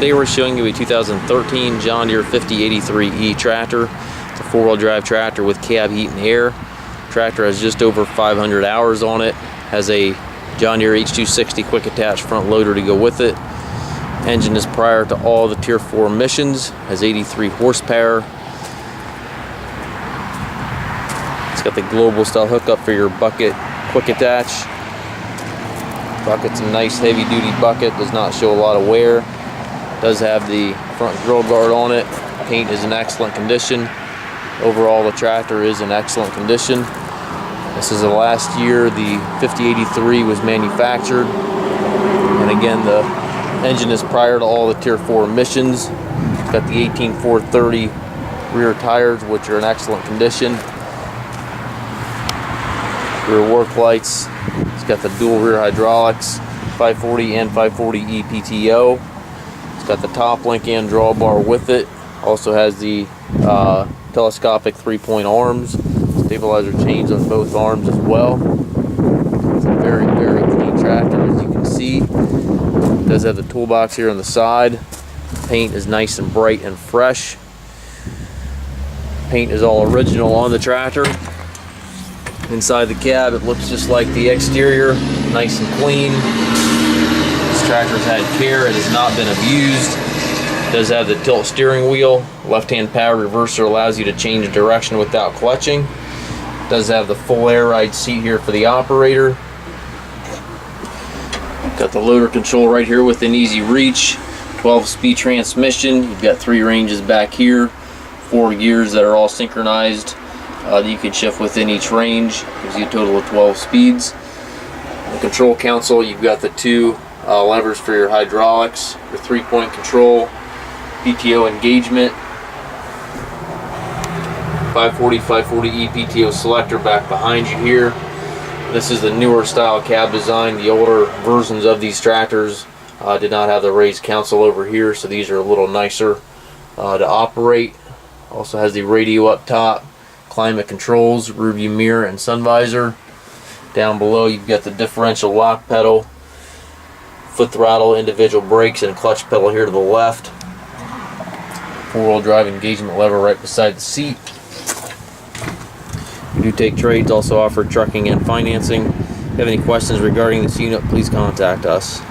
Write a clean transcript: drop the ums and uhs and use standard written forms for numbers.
Today we're showing you a 2013 John Deere 5083E tractor. It's a four-wheel drive tractor with cab heat and air. Tractor has just over 500 hours on it. Has a John Deere H260 quick attach front loader to go with it. Engine is prior to all the Tier 4 emissions. Has 83 horsepower. It's got the global style hookup for your bucket quick attach. Bucket's a nice heavy duty bucket, does not show a lot of wear. Does have the front grill guard on it. Paint is in excellent condition. Overall the tractor is in excellent condition. This is the last year the 5083 was manufactured. And again, the engine is prior to all the Tier 4 emissions. It's got the 18430 rear tires, which are in excellent condition. Rear work lights. It's got the dual rear hydraulics, 540 and 540E PTO. It's got the top link and drawbar with it. Also has the telescopic 3-point arms. Stabilizer chains on both arms as well. It's a very, very clean tractor, as you can see. It does have the toolbox here on the side. Paint is nice and bright and fresh. Paint is all original on the tractor. Inside the cab, it looks just like the exterior, nice and clean. This tractor's had care, it has not been abused. It does have the tilt steering wheel. Left-hand power reverser allows you to change direction without clutching. It does have the full air ride seat here for the operator. Got the loader control right here within easy reach. 12-speed transmission. You've got 3 ranges back here, 4 gears that are all synchronized. That you can shift within each range. Gives you a total of 12 speeds. The control console, you've got the 2 levers for your hydraulics, your 3-point control, PTO engagement, 540E PTO selector back behind you here. This is the newer style cab design. The older versions of these tractors did not have the raised console over here, so these are a little nicer to operate. Also has the radio up top, climate controls, rearview mirror, and sun visor. Down below you've got the differential lock pedal, foot throttle, individual brakes, and a clutch pedal here to the left. 4-wheel drive engagement lever right beside the seat. We do take trades, also offer trucking and financing. If you have any questions regarding this unit, please contact us.